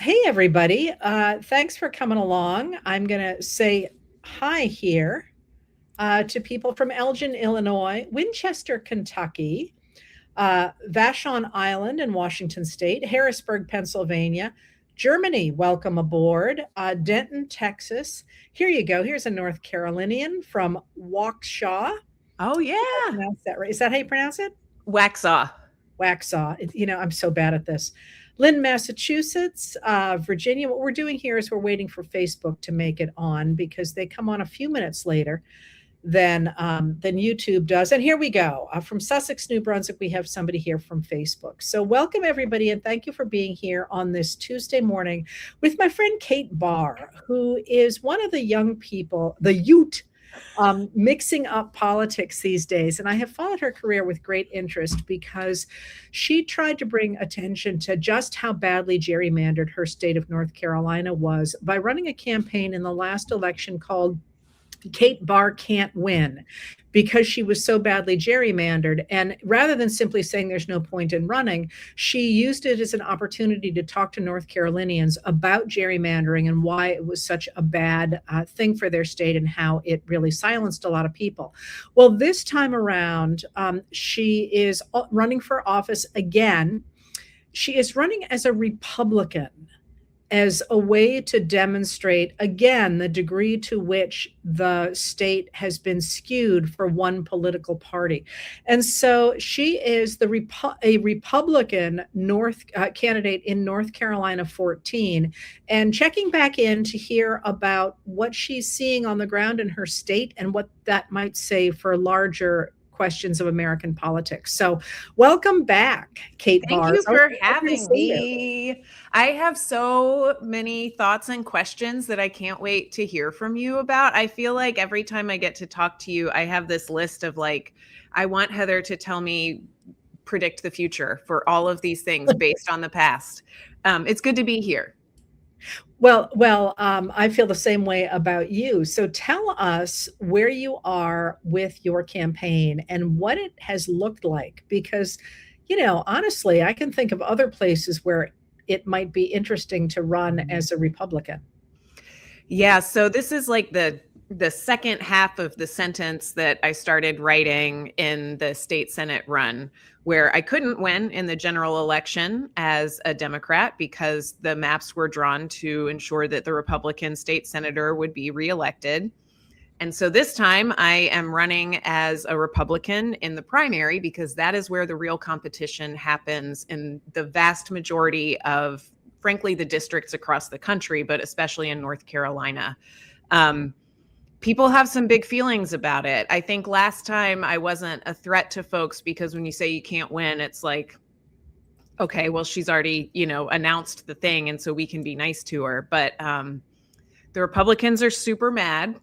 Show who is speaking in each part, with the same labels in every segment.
Speaker 1: Hey, everybody. Thanks for coming along. I'm going to say hi here to people from Elgin, Illinois, Winchester, Kentucky, Vashon Island in Washington State, Harrisburg, Pennsylvania, Germany. Welcome aboard. Denton, Texas. Here you go. Here's a North Carolinian from Waukesha.
Speaker 2: Oh
Speaker 1: Did I
Speaker 2: yeah,
Speaker 1: pronounce that right? Is that how you pronounce it?
Speaker 2: Waxaw.
Speaker 1: Waxaw. I'm so bad at this. Lynn, Massachusetts, Virginia. What we're doing here is we're waiting for Facebook to make it on because they come on a few minutes later than YouTube does. And here we go. From Sussex, New Brunswick, we have somebody here from Facebook. So welcome everybody, and thank you for being here on this Tuesday morning with my friend Kate Barr, who is one of the young people, the Ute mixing up politics these days. And I have followed her career with great interest because she tried to bring attention to just how badly gerrymandered her state of North Carolina was by running a campaign in the last election called Kate Barr Can't Win because she was so badly gerrymandered. And rather than simply saying there's no point in running, she used it as an opportunity to talk to North Carolinians about gerrymandering and why it was such a bad thing for their state and how it really silenced a lot of people. Well, this time around, she is running for office again. She is running as a Republican, as a way to demonstrate, again, the degree to which the state has been skewed for one political party. And so she is a Republican candidate in North Carolina 14, and checking back in to hear about what she's seeing on the ground in her state and what that might say for larger questions of American politics. So welcome back, Kate
Speaker 2: Thank
Speaker 1: Barr.
Speaker 2: you
Speaker 1: It's always
Speaker 2: for
Speaker 1: a pleasure to
Speaker 2: having
Speaker 1: see you.
Speaker 2: me. I have so many thoughts and questions that I can't wait to hear from you about. I feel like every time I get to talk to you, I have this list of I want Heather to tell me, predict the future for all of these things based on the past. It's good to be here.
Speaker 1: Well, I feel the same way about you. So tell us where you are with your campaign and what it has looked like, because, honestly, I can think of other places where it might be interesting to run as a Republican.
Speaker 2: Yeah, so this is like the second half of the sentence that I started writing in the state Senate run, where I couldn't win in the general election as a Democrat because the maps were drawn to ensure that the Republican state senator would be reelected. And so this time I am running as a Republican in the primary because that is where the real competition happens in the vast majority of, frankly, the districts across the country, but especially in North Carolina. People have some big feelings about it. I think last time I wasn't a threat to folks because when you say you can't win, it's like, okay, well, she's already, announced the thing. And so we can be nice to her. But the Republicans are super mad.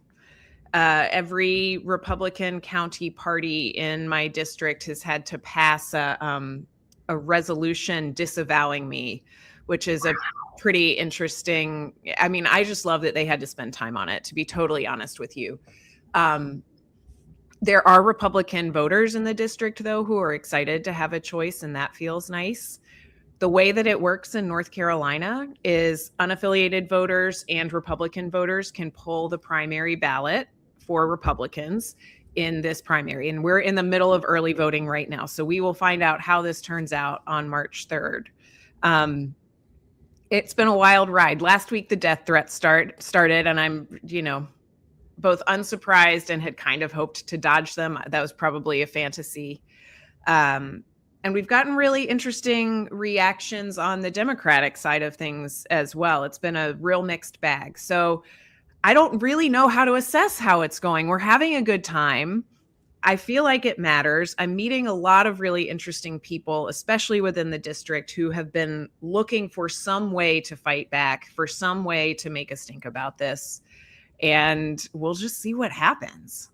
Speaker 2: Every Republican county party in my district has had to pass a resolution disavowing me, which is a pretty interesting. I mean, I just love that they had to spend time on it, to be totally honest with you. There are Republican voters in the district, though, who are excited to have a choice, and that feels nice. The way that it works in North Carolina is unaffiliated voters and Republican voters can pull the primary ballot for Republicans in this primary. And we're in the middle of early voting right now. So we will find out how this turns out on March 3rd. It's been a wild ride. Last week, the death threats started, and I'm, both unsurprised and had kind of hoped to dodge them. That was probably a fantasy. And we've gotten really interesting reactions on the Democratic side of things as well. It's been a real mixed bag. So I don't really know how to assess how it's going. We're having a good time. I feel like it matters. I'm meeting a lot of really interesting people, especially within the district, who have been looking for some way to fight back, for some way to make a stink about this. And we'll just see what happens.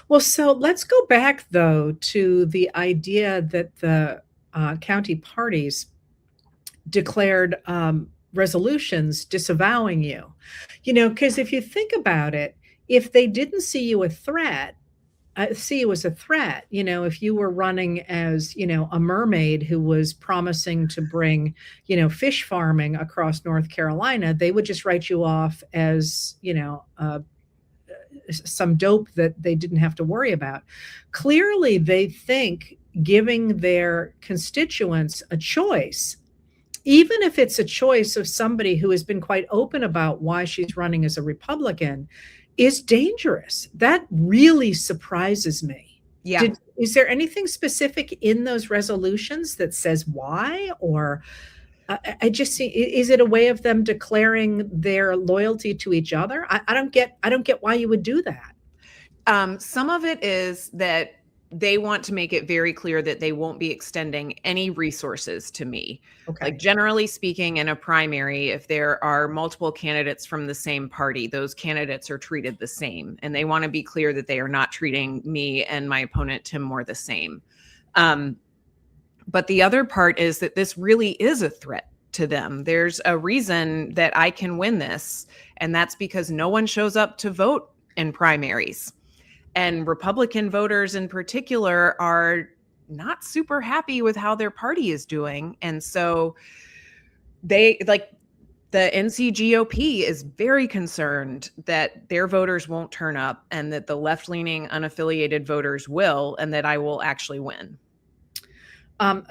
Speaker 1: Well, so let's go back, though, to the idea that the county parties declared resolutions disavowing you. Because if you think about it, if they didn't see you a threat, see you as a threat. If you were running as, a mermaid who was promising to bring, fish farming across North Carolina, they would just write you off as, some dope that they didn't have to worry about. Clearly, they think giving their constituents a choice, even if it's a choice of somebody who has been quite open about why she's running as a Republican, is dangerous. That really surprises me.
Speaker 2: Yeah.
Speaker 1: Is there anything specific in those resolutions that says why? Or I just see, is it a way of them declaring their loyalty to each other? I don't get why you would do that.
Speaker 2: Some of it is that they want to make it very clear that they won't be extending any resources to me.
Speaker 1: Okay.
Speaker 2: Like, generally speaking, in a primary, if there are multiple candidates from the same party, those candidates are treated the same. And they want to be clear that they are not treating me and my opponent, Tim Moore, the same. But the other part is that this really is a threat to them. There's a reason that I can win this, and that's because no one shows up to vote in primaries. And Republican voters in particular are not super happy with how their party is doing. And so the NC GOP is very concerned that their voters won't turn up and that the left-leaning unaffiliated voters will, and that I will actually win.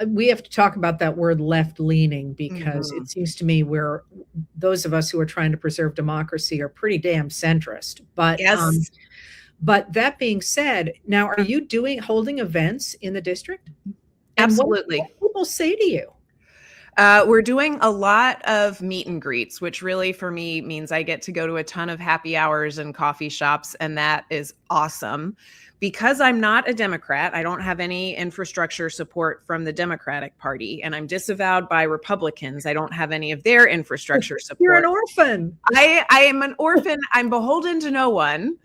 Speaker 1: We have to talk about that word left-leaning, because it seems to me those of us who are trying to preserve democracy are pretty damn centrist. But
Speaker 2: yes.
Speaker 1: But that being said, now are you holding events in the district?
Speaker 2: Absolutely.
Speaker 1: What do people say to you?
Speaker 2: We're doing a lot of meet and greets, which really for me means I get to go to a ton of happy hours and coffee shops, and that is awesome. Because I'm not a Democrat, I don't have any infrastructure support from the Democratic Party, and I'm disavowed by Republicans. I don't have any of their infrastructure support.
Speaker 1: You're an orphan.
Speaker 2: I am an orphan. I'm beholden to no one.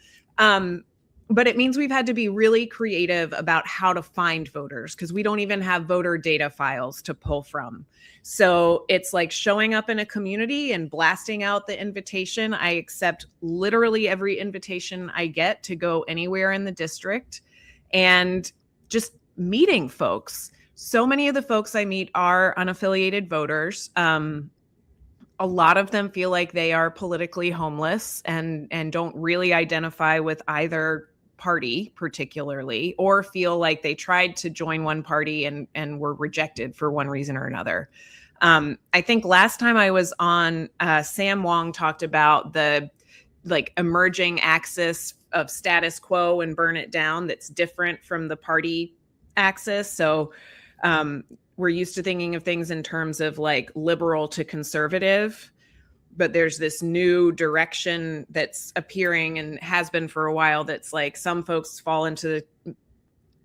Speaker 2: But it means we've had to be really creative about how to find voters, because we don't even have voter data files to pull from. So it's like showing up in a community and blasting out the invitation. I accept literally every invitation I get to go anywhere in the district, and just meeting folks. So many of the folks I meet are unaffiliated voters. A lot of them feel like they are politically homeless and don't really identify with either party particularly, or feel like they tried to join one party and were rejected for one reason or another. I think last time I was on, Sam Wong talked about the emerging axis of status quo and burn it down that's different from the party axis. So we're used to thinking of things in terms of like liberal to conservative, but there's this new direction that's appearing and has been for a while that's like some folks fall into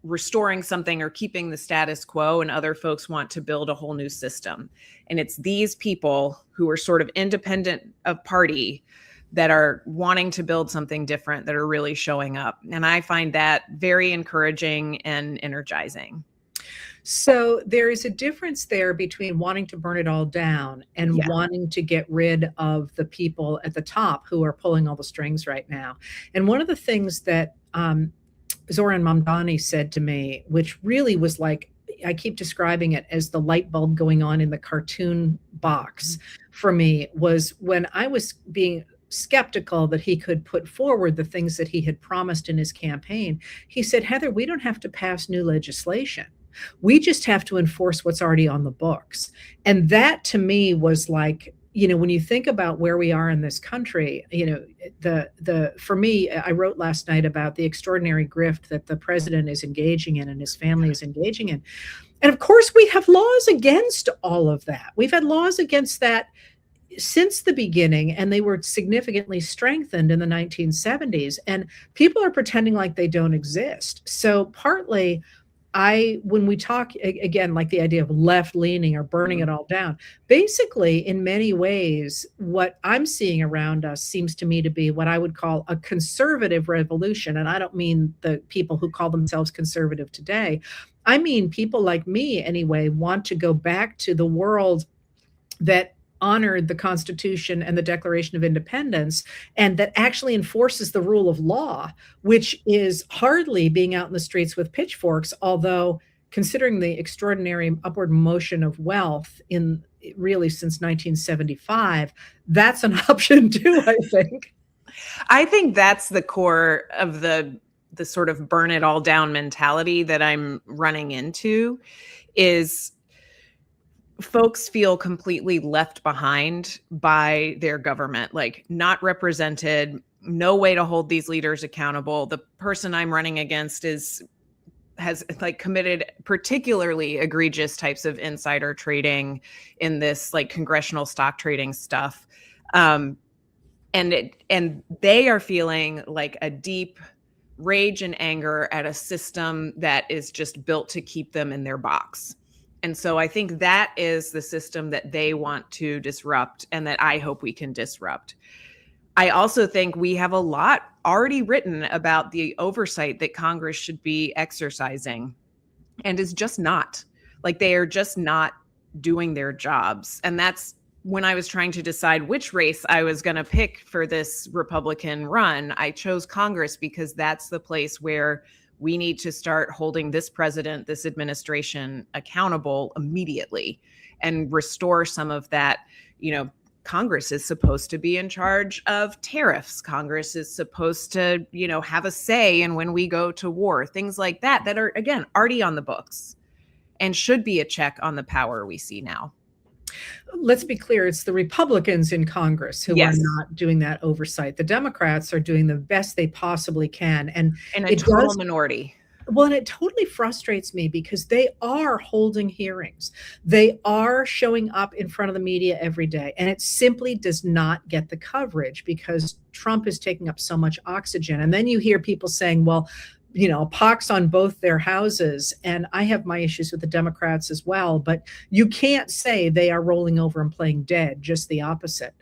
Speaker 2: restoring something or keeping the status quo, and other folks want to build a whole new system. And it's these people who are sort of independent of party that are wanting to build something different that are really showing up. And I find that very encouraging and energizing.
Speaker 1: So there is a difference there between wanting to burn it all down and wanting to get rid of the people at the top who are pulling all the strings right now. And one of the things that Zoran Mamdani said to me, which really was like, I keep describing it as the light bulb going on in the cartoon box for me, was when I was being skeptical that he could put forward the things that he had promised in his campaign. He said, Heather, we don't have to pass new legislation. We just have to enforce what's already on the books. And that to me was like, when you think about where we are in this country, for me, I wrote last night about the extraordinary grift that the president is engaging in and his family is engaging in. And of course, we have laws against all of that. We've had laws against that since the beginning, and they were significantly strengthened in the 1970s. And people are pretending like they don't exist. So partly, when we talk again, like the idea of left leaning or burning it all down, basically in many ways, what I'm seeing around us seems to me to be what I would call a conservative revolution. And I don't mean the people who call themselves conservative today. I mean, people like me anyway, want to go back to the world that honored the Constitution and the Declaration of Independence, and that actually enforces the rule of law, which is hardly being out in the streets with pitchforks, although considering the extraordinary upward motion of wealth in really since 1975, that's an option too, I think.
Speaker 2: I think that's the core of the sort of burn it all down mentality that I'm running into, is folks feel completely left behind by their government, like not represented, no way to hold these leaders accountable. The person I'm running against has like committed particularly egregious types of insider trading in this like congressional stock trading stuff. And they are feeling like a deep rage and anger at a system that is just built to keep them in their box. And so I think that is the system that they want to disrupt and that I hope we can disrupt. I also think we have a lot already written about the oversight that Congress should be exercising, and is just not. Like, they are just not doing their jobs. And that's when I was trying to decide which race I was going to pick for this Republican run. I chose Congress because that's the place where we need to start holding this president, this administration accountable immediately and restore some of that. Congress is supposed to be in charge of tariffs. Congress is supposed to, have a say in when we go to war, things like that are, again, already on the books and should be a check on the power we see now.
Speaker 1: Let's be clear, it's the Republicans in Congress who
Speaker 2: Yes.
Speaker 1: are not doing that oversight. The Democrats are doing the best they possibly can. And
Speaker 2: a total minority.
Speaker 1: Well, and it totally frustrates me because they are holding hearings. They are showing up in front of the media every day. And it simply does not get the coverage because Trump is taking up so much oxygen. And then you hear people saying, well, a pox on both their houses. And I have my issues with the Democrats as well, but you can't say they are rolling over and playing dead, just the opposite.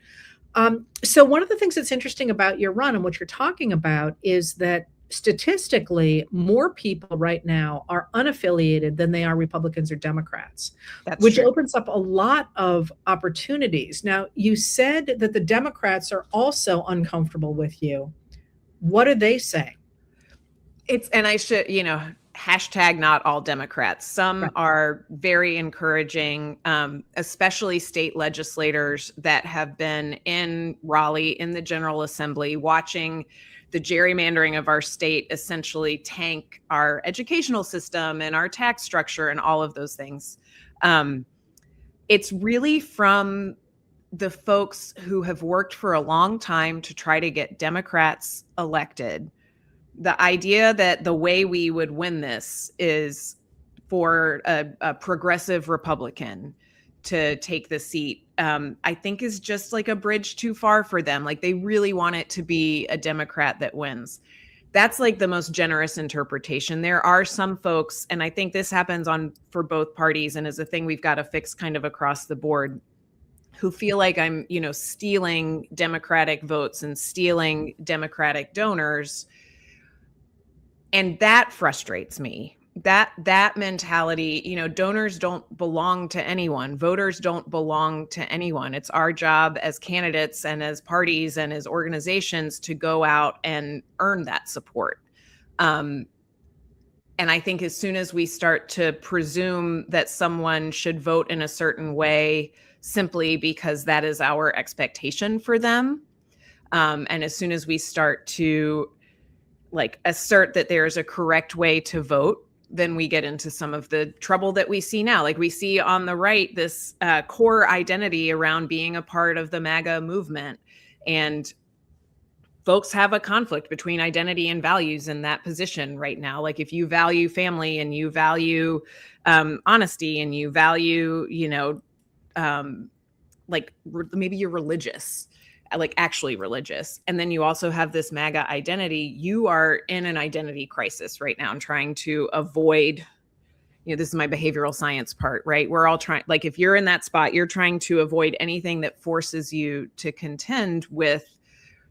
Speaker 1: So one of the things that's interesting about your run and what you're talking about is that statistically, more people right now are unaffiliated than they are Republicans or Democrats, which opens up a lot of opportunities. Now, you said that the Democrats are also uncomfortable with you. What are they saying?
Speaker 2: And I should, hashtag not all Democrats. Some are very encouraging, especially state legislators that have been in Raleigh in the General Assembly watching the gerrymandering of our state essentially tank our educational system and our tax structure and all of those things. It's really from the folks who have worked for a long time to try to get Democrats elected. The idea that the way we would win this is for a progressive Republican to take the seat, I think is just like a bridge too far for them. Like, they really want it to be a Democrat that wins. That's like the most generous interpretation. There are some folks, and I think this happens for both parties and is a thing we've got to fix kind of across the board, who feel like I'm, stealing Democratic votes and stealing Democratic donors. And that frustrates me. That mentality, donors don't belong to anyone. Voters don't belong to anyone. It's our job as candidates and as parties and as organizations to go out and earn that support. And I think as soon as we start to presume that someone should vote in a certain way simply because that is our expectation for them, and as soon as we start to assert that there is a correct way to vote, then we get into some of the trouble that we see now. Like, we see on the right, this core identity around being a part of the MAGA movement. And folks have a conflict between identity and values in that position right now. Like, if you value family and you value honesty and you value, maybe you're religious, like actually religious. And then you also have this MAGA identity. You are in an identity crisis right now and trying to avoid, this is my behavioral science part, right? We're all trying, like, if you're in that spot, you're trying to avoid anything that forces you to contend with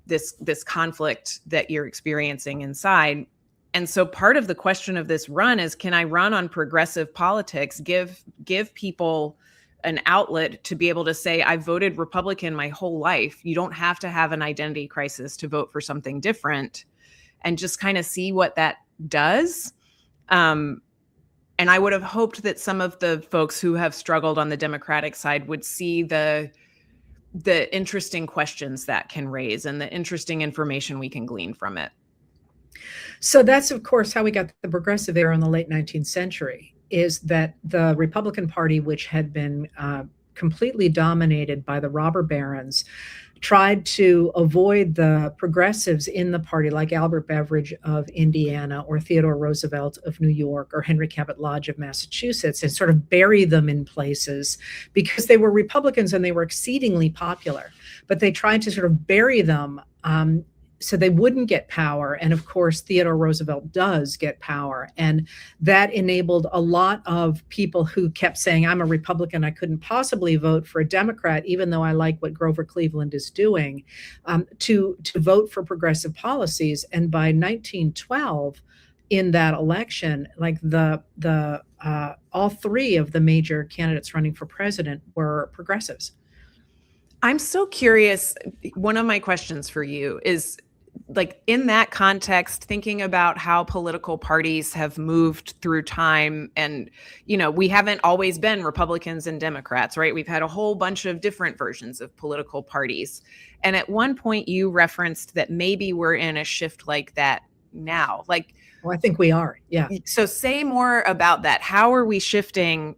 Speaker 2: this conflict that you're experiencing inside. And so part of the question of this run is, can I run on progressive politics, give people an outlet to be able to say, I voted Republican my whole life. You don't have to have an identity crisis to vote for something different, and just kind of see what that does. And I would have hoped that some of the folks who have struggled on the Democratic side would see the interesting questions that can raise and the interesting information we can glean from it.
Speaker 1: So that's, of course, how we got the progressive era in the late 19th century, is that the Republican Party, which had been completely dominated by the robber barons, tried to avoid the progressives in the party, like Albert Beveridge of Indiana or Theodore Roosevelt of New York or Henry Cabot Lodge of Massachusetts, and sort of bury them in places because they were Republicans and they were exceedingly popular. But they tried to sort of bury them so they wouldn't get power. And of course, Theodore Roosevelt does get power. And that enabled a lot of people who kept saying, I'm a Republican, I couldn't possibly vote for a Democrat, even though I like what Grover Cleveland is doing, to vote for progressive policies. And by 1912, in that election, like all three of the major candidates running for president were progressives.
Speaker 2: I'm so curious. One of my questions for you is, like, in that context, thinking about how political parties have moved through time, and, we haven't always been Republicans and Democrats, right? We've had a whole bunch of different versions of political parties. And at one point you referenced that maybe we're in a shift like that now. Like,
Speaker 1: well, I think we are. Yeah.
Speaker 2: So say more about that. How are we shifting?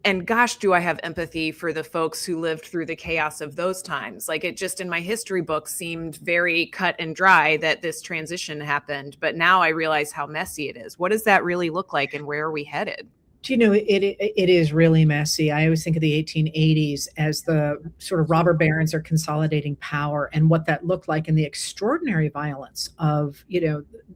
Speaker 2: And gosh, do I have empathy for the folks who lived through the chaos of those times. Like, it just in my history book seemed very cut and dry that this transition happened. But now I realize how messy it is. What does that really look like, and where are we headed?
Speaker 1: It is really messy. I always think of the 1880s as the sort of robber barons are consolidating power, and what that looked like, and the extraordinary violence of,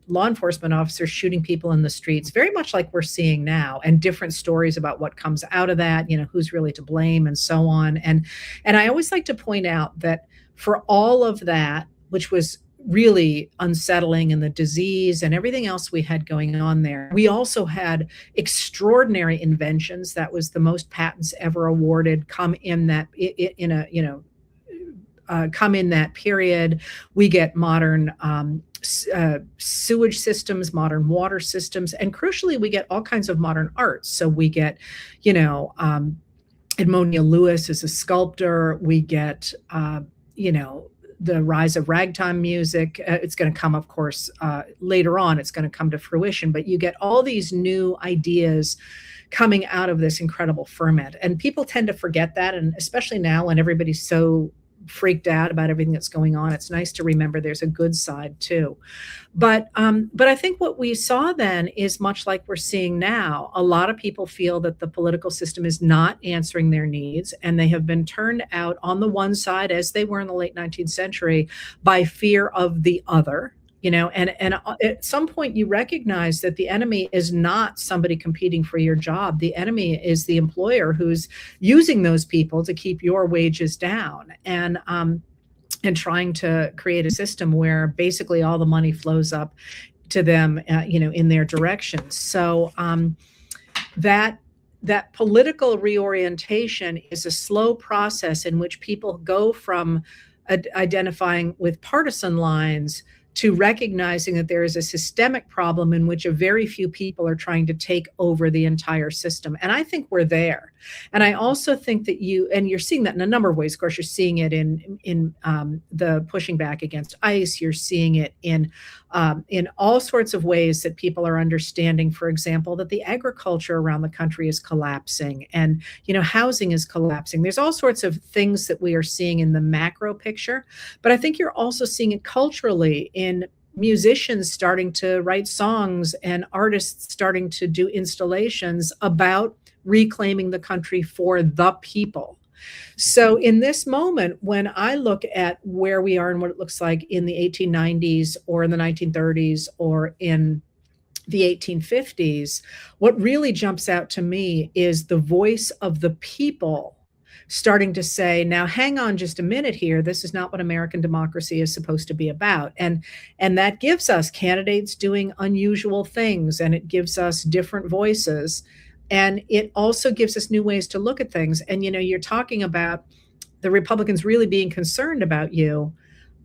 Speaker 1: law enforcement officers shooting people in the streets, very much like we're seeing now, and different stories about what comes out of that, who's really to blame and so on. And I always like to point out that for all of that, which was really unsettling, and the disease and everything else we had going on there, we also had extraordinary inventions. That was the most patents ever awarded come in that come in that period. We get modern sewage systems, modern water systems, and crucially, we get all kinds of modern arts. So we get, Edmonia Lewis as a sculptor. We get, the rise of ragtime music. It's going to come, of course, later on, it's going to come to fruition, but you get all these new ideas coming out of this incredible ferment. And people tend to forget that. And especially now when everybody's so freaked out about everything that's going on, it's nice to remember there's a good side too. But I think what we saw then is much like we're seeing now. A lot of people feel that the political system is not answering their needs, and they have been turned out on the one side, as they were in the late 19th century, by fear of the other. And at some point you recognize that the enemy is not somebody competing for your job. The enemy is the employer who's using those people to keep your wages down, and trying to create a system where basically all the money flows up to them, in their direction. So that political reorientation is a slow process in which people go from identifying with partisan lines to recognizing that there is a systemic problem in which a very few people are trying to take over the entire system. And I think we're there. And I also think that you're seeing that in a number of ways. Of course, you're seeing it in the pushing back against ICE. You're seeing it in all sorts of ways that people are understanding, for example, that the agriculture around the country is collapsing, and, housing is collapsing. There's all sorts of things that we are seeing in the macro picture, but I think you're also seeing it culturally in musicians starting to write songs and artists starting to do installations about reclaiming the country for the people. So in this moment, when I look at where we are and what it looks like in the 1890s or in the 1930s or in the 1850s, what really jumps out to me is the voice of the people starting to say, now hang on just a minute here, this is not what American democracy is supposed to be about. And that gives us candidates doing unusual things, and it gives us different voices. And it also gives us new ways to look at things. And, you're talking about the Republicans really being concerned about you.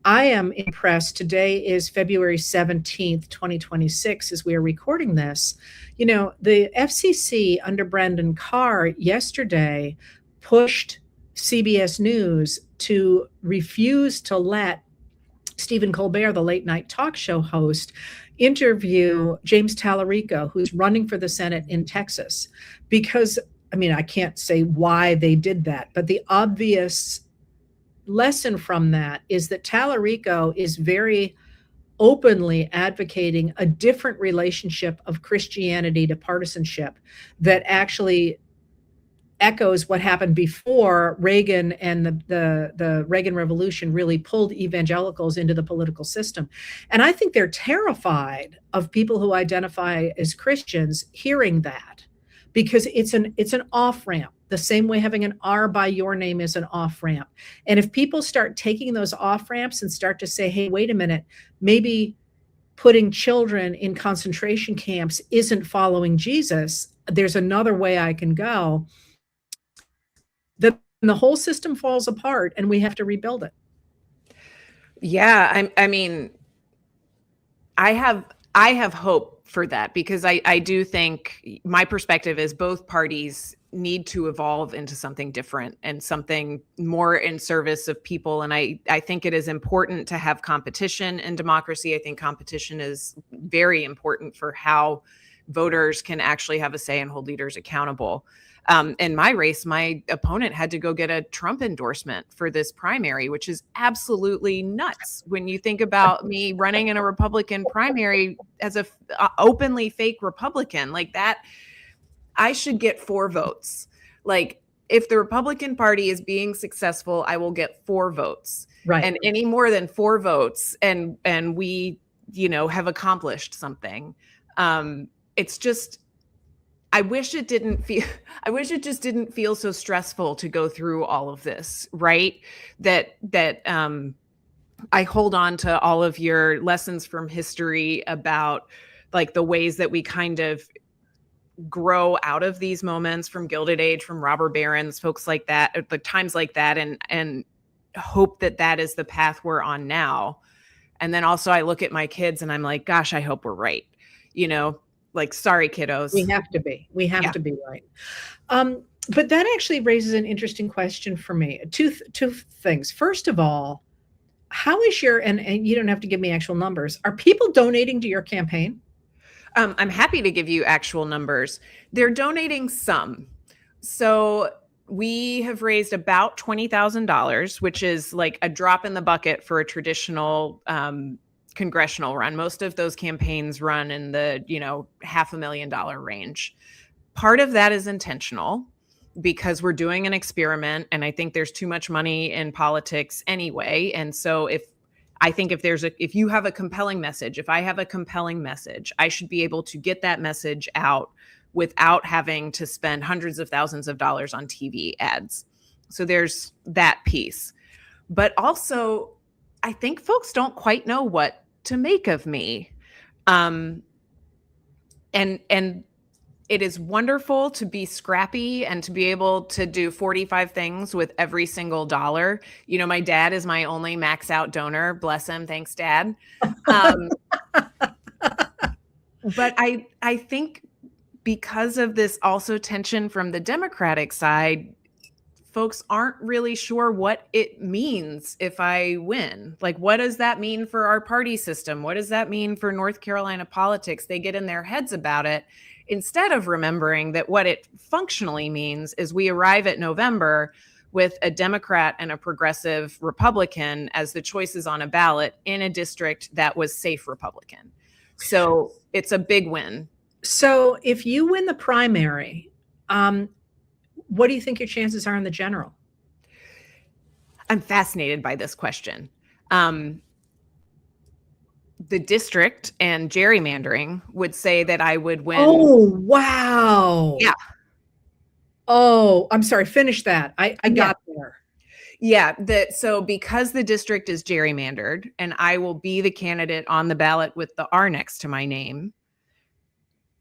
Speaker 1: I am impressed. Today is February 17th, 2026, as we are recording this. The FCC under Brendan Carr yesterday pushed CBS News to refuse to let Stephen Colbert, the late night talk show host, interview James Tallarico, who's running for the Senate in Texas. Because, I can't say why they did that, but the obvious lesson from that is that Tallarico is very openly advocating a different relationship of Christianity to partisanship that actually echoes what happened before Reagan and the Reagan Revolution really pulled evangelicals into the political system. And I think they're terrified of people who identify as Christians hearing that, because it's an off-ramp, the same way having an R by your name is an off-ramp. And if people start taking those off-ramps and start to say, hey, wait a minute, maybe putting children in concentration camps isn't following Jesus, there's another way I can go, then the whole system falls apart and we have to rebuild it.
Speaker 2: Yeah, I have hope for that, because I do think my perspective is both parties need to evolve into something different and something more in service of people. And I think it is important to have competition in democracy. I think competition is very important for how voters can actually have a say and hold leaders accountable. In my race, my opponent had to go get a Trump endorsement for this primary, which is absolutely nuts. When you think about me running in a Republican primary as a openly fake Republican like that, I should get 4 votes. Like, if the Republican Party is being successful, I will get 4 votes.
Speaker 1: Right.
Speaker 2: And any more than 4 votes, and we, have accomplished something. It's just, I wish it just didn't feel so stressful to go through all of this, right? That I hold on to all of your lessons from history about like the ways that we kind of grow out of these moments, from Gilded Age, from robber barons, folks like that, at the times like that, and hope that that is the path we're on now. And then also I look at my kids and I'm like, gosh, I hope we're right. Like, sorry, kiddos.
Speaker 1: We have to be. We have to be right. But that actually raises an interesting question for me. Two things. First of all, how is your, and you don't have to give me actual numbers, are people donating to your campaign?
Speaker 2: I'm happy to give you actual numbers. They're donating some. So we have raised about $20,000, which is like a drop in the bucket for a traditional congressional run. Most of those campaigns run in the, $500,000 range. Part of that is intentional because we're doing an experiment, and I think there's too much money in politics anyway. And so if you have a compelling message, if I have a compelling message, I should be able to get that message out without having to spend hundreds of thousands of dollars on TV ads. So there's that piece. But also, I think folks don't quite know what to make of me. And it is wonderful to be scrappy and to be able to do 45 things with every single dollar. My dad is my only max out donor. Bless him. Thanks, Dad. But I think because of this also tension from the Democratic side, folks aren't really sure what it means if I win. Like, what does that mean for our party system? What does that mean for North Carolina politics? They get in their heads about it instead of remembering that what it functionally means is we arrive at November with a Democrat and a progressive Republican as the choices on a ballot in a district that was safe Republican. So it's a big win.
Speaker 1: So if you win the primary, what do you think your chances are in the general?
Speaker 2: I'm fascinated by this question. The district and gerrymandering would say that I would win.
Speaker 1: Oh, wow.
Speaker 2: Yeah.
Speaker 1: Oh, I'm sorry. Finish that. I got there.
Speaker 2: Yeah. So because the district is gerrymandered and I will be the candidate on the ballot with the R next to my name,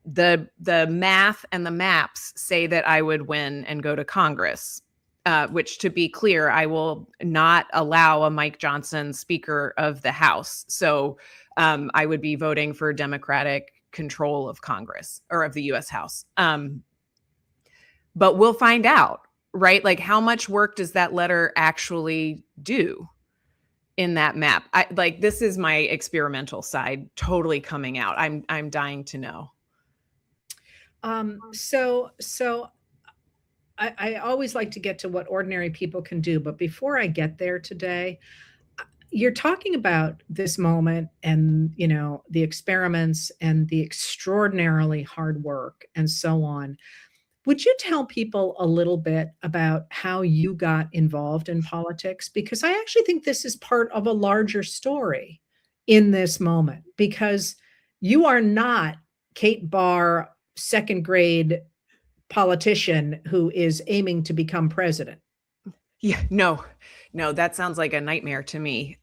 Speaker 2: the math and the maps say that I would win and go to Congress. Which, to be clear, I will not allow a Mike Johnson Speaker of the House. So I would be voting for Democratic control of Congress or of the U.S. House. But we'll find out, right? Like, how much work does that letter actually do in that map? This is my experimental side totally coming out. I'm dying to know.
Speaker 1: So I always like to get to what ordinary people can do, but before I get there today, you're talking about this moment and, the experiments and the extraordinarily hard work and so on. Would you tell people a little bit about how you got involved in politics? Because I actually think this is part of a larger story in this moment, because you are not Kate Barr, second grade politician who is aiming to become president.
Speaker 2: Yeah, no, that sounds like a nightmare to me.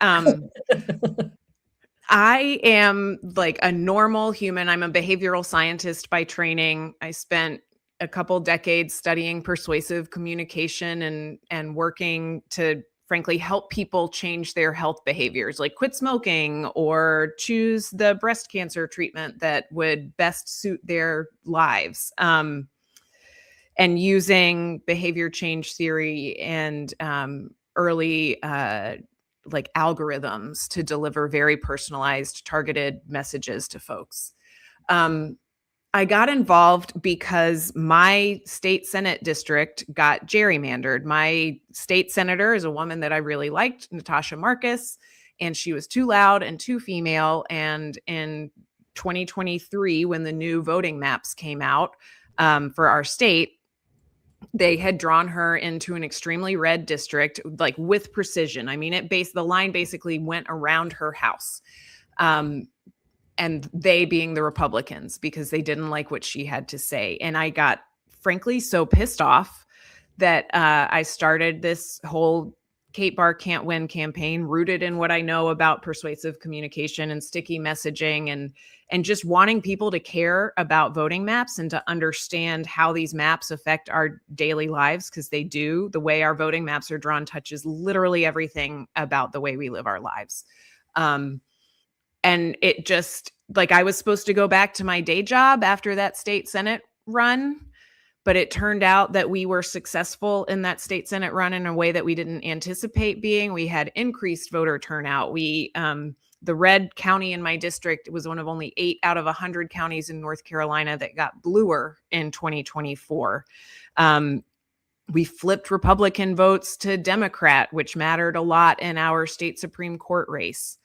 Speaker 2: I am like a normal human. I'm a behavioral scientist by training. I spent a couple decades studying persuasive communication and working to frankly help people change their health behaviors, like quit smoking or choose the breast cancer treatment that would best suit their lives. And using behavior change theory and early like algorithms to deliver very personalized, targeted messages to folks. I got involved because my state Senate district got gerrymandered. My state senator is a woman that I really liked, Natasha Marcus, and she was too loud and too female. And in 2023, when the new voting maps came out for our state, they had drawn her into an extremely red district, like with precision. I mean, the line basically went around her house. And they being the Republicans, because they didn't like what she had to say. And I got, frankly, so pissed off that I started this whole Kate Barr Can't Win campaign rooted in what I know about persuasive communication and sticky messaging and just wanting people to care about voting maps and to understand how these maps affect our daily lives, because they do. The way our voting maps are drawn touches literally everything about the way we live our lives. And it just, like, I was supposed to go back to my day job after that state Senate run, but it turned out that we were successful in that state Senate run in a way that we didn't anticipate being. We had increased voter turnout. The red county in my district was one of only 8 out of 100 counties in North Carolina that got bluer in 2024. We flipped Republican votes to Democrat, which mattered a lot in our state Supreme Court race.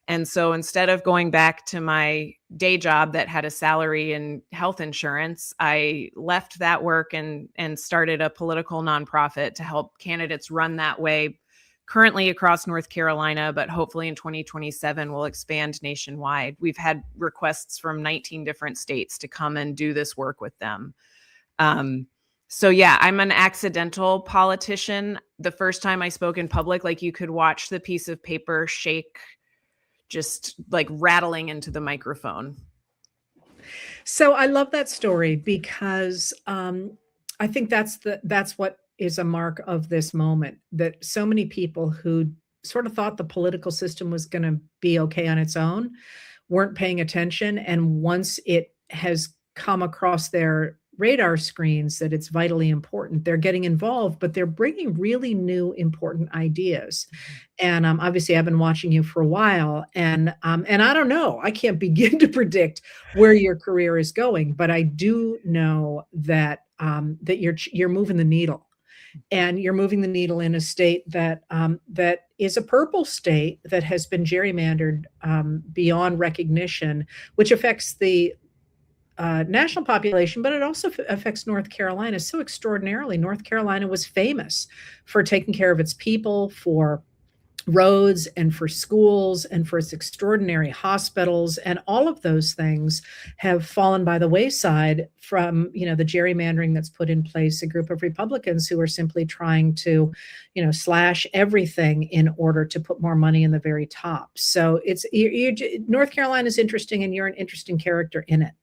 Speaker 2: And so instead of going back to my day job that had a salary and health insurance, I left that work and started a political nonprofit to help candidates run that way, currently across North Carolina, but hopefully in 2027 we'll expand nationwide. We've had requests from 19 different states to come and do this work with them. So yeah, I'm an accidental politician. The first time I spoke in public, like, you could watch the piece of paper shake, just like rattling into the microphone.
Speaker 1: So I love that story because I think that's what is a mark of this moment, that so many people who sort of thought the political system was going to be okay on its own weren't paying attention. And once it has come across their radar screens that it's vitally important, they're getting involved, but they're bringing really new, important ideas. And obviously, I've been watching you for a while, and I don't know, I can't begin to predict where your career is going, but I do know that that you're moving the needle, and you're moving the needle in a state that that is a purple state that has been gerrymandered beyond recognition, which affects the national population, but it also affects North Carolina so extraordinarily. North Carolina was famous for taking care of its people, for roads and for schools and for its extraordinary hospitals, and all of those things have fallen by the wayside from the gerrymandering that's put in place, a group of Republicans who are simply trying to slash everything in order to put more money in the very top. So North Carolina is interesting, and you're an interesting character in it.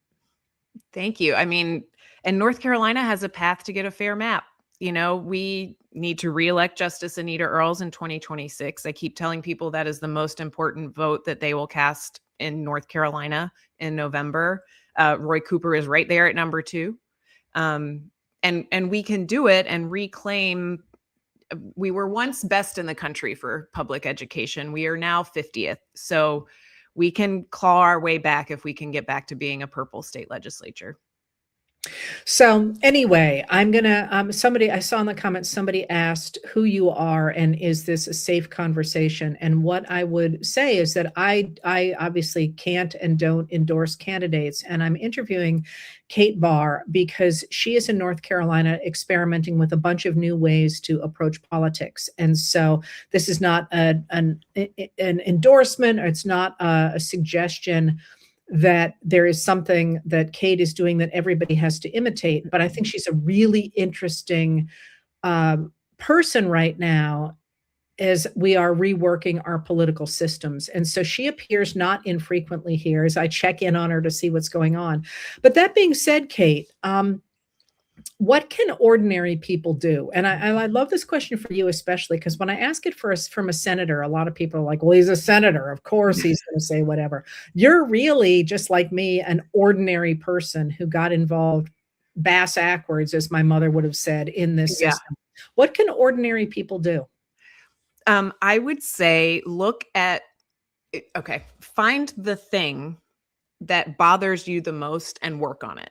Speaker 2: Thank you. I mean, and North Carolina has a path to get a fair map. We need to reelect Justice Anita Earls in 2026. I keep telling people that is the most important vote that they will cast in North Carolina in November. Roy Cooper is right there at number 2. And we can do it and reclaim. We were once best in the country for public education. We are now 50th. So we can claw our way back if we can get back to being a purple state legislature.
Speaker 1: So anyway, I'm gonna somebody I saw in the comments, somebody asked who you are and is this a safe conversation? And what I would say is that I obviously can't and don't endorse candidates, and I'm interviewing Kate Barr because she is in North Carolina experimenting with a bunch of new ways to approach politics. And so this is not an endorsement, or it's not a suggestion that there is something that Kate is doing that everybody has to imitate. But I think she's a really interesting person right now as we are reworking our political systems. And so she appears not infrequently here as I check in on her to see what's going on. But that being said, Kate, what can ordinary people do? And I love this question for you, especially because when I ask it from a senator, a lot of people are like, well, he's a senator. Of course, he's going to say whatever. You're really, just like me, an ordinary person who got involved bass backwards, as my mother would have said, in this system. What can ordinary people do?
Speaker 2: I would say find the thing that bothers you the most and work on it.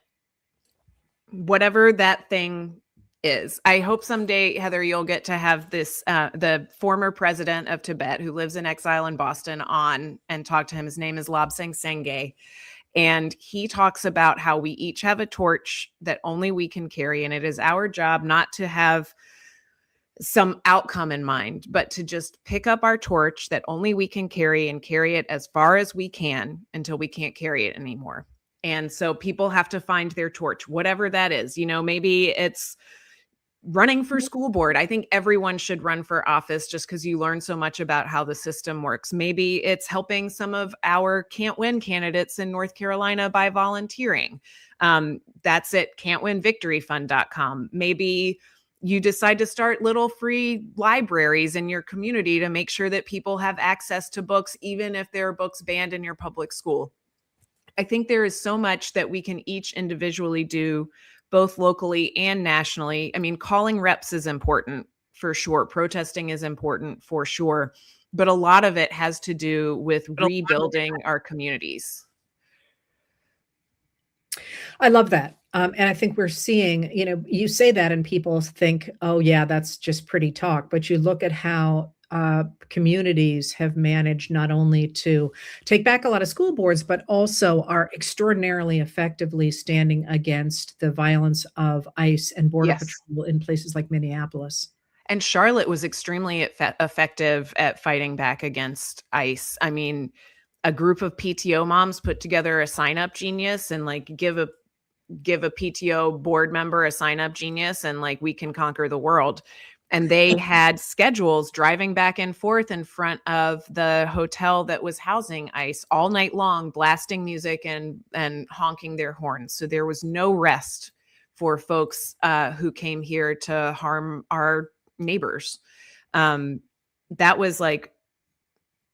Speaker 2: Whatever that thing is. I hope someday, Heather, you'll get to have this, the former president of Tibet who lives in exile in Boston on and talk to him. His name is Lobsang Sengay. And he talks about how we each have a torch that only we can carry. And it is our job not to have some outcome in mind, but to just pick up our torch that only we can carry and carry it as far as we can until we can't carry it anymore. And so people have to find their torch, whatever that is. Maybe it's running for school board. I think everyone should run for office just because you learn so much about how the system works. Maybe it's helping some of our can't win candidates in North Carolina by volunteering. That's at can'twinvictoryfund.com. Maybe you decide to start little free libraries in your community to make sure that people have access to books, even if there are books banned in your public school. I think there is so much that we can each individually do, both locally and nationally. I mean, calling reps is important for sure. Protesting is important for sure. But a lot of it has to do with rebuilding our communities.
Speaker 1: I love that. And I think we're seeing, you say that and people think, oh, yeah, that's just pretty talk. But you look at how communities have managed not only to take back a lot of school boards, but also are extraordinarily effectively standing against the violence of ICE and Border Patrol in places like Minneapolis.
Speaker 2: And Charlotte was extremely effective at fighting back against ICE. I mean, a group of PTO moms put together a sign-up genius and give a PTO board member a sign-up genius and we can conquer the world. And they had schedules driving back and forth in front of the hotel that was housing ICE all night long, blasting music and honking their horns. So there was no rest for folks who came here to harm our neighbors. That was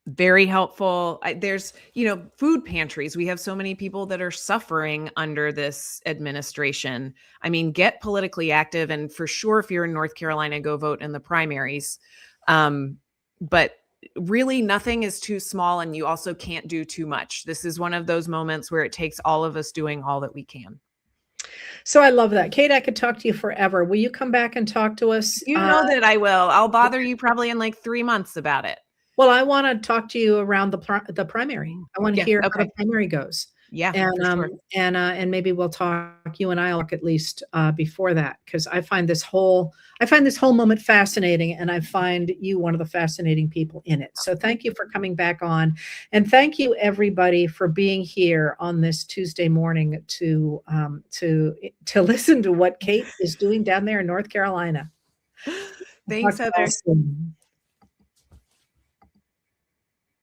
Speaker 2: very helpful. There's, food pantries. We have so many people that are suffering under this administration. I mean, get politically active. And for sure, if you're in North Carolina, go vote in the primaries. But really, nothing is too small, and you also can't do too much. This is one of those moments where it takes all of us doing all that we can.
Speaker 1: So I love that. Kate, I could talk to you forever. Will you come back and talk to us?
Speaker 2: You know that I will. I'll bother you probably in 3 months about it.
Speaker 1: Well, I want to talk to you around the primary. I want to hear how the primary goes.
Speaker 2: Yeah,
Speaker 1: and
Speaker 2: for sure.
Speaker 1: And maybe we'll talk. You and I'll talk at least before that, because I find this whole moment fascinating, and I find you one of the fascinating people in it. So thank you for coming back on, and thank you everybody for being here on this Tuesday morning to listen to what Kate is doing down there in North Carolina.
Speaker 2: Thanks, Heather.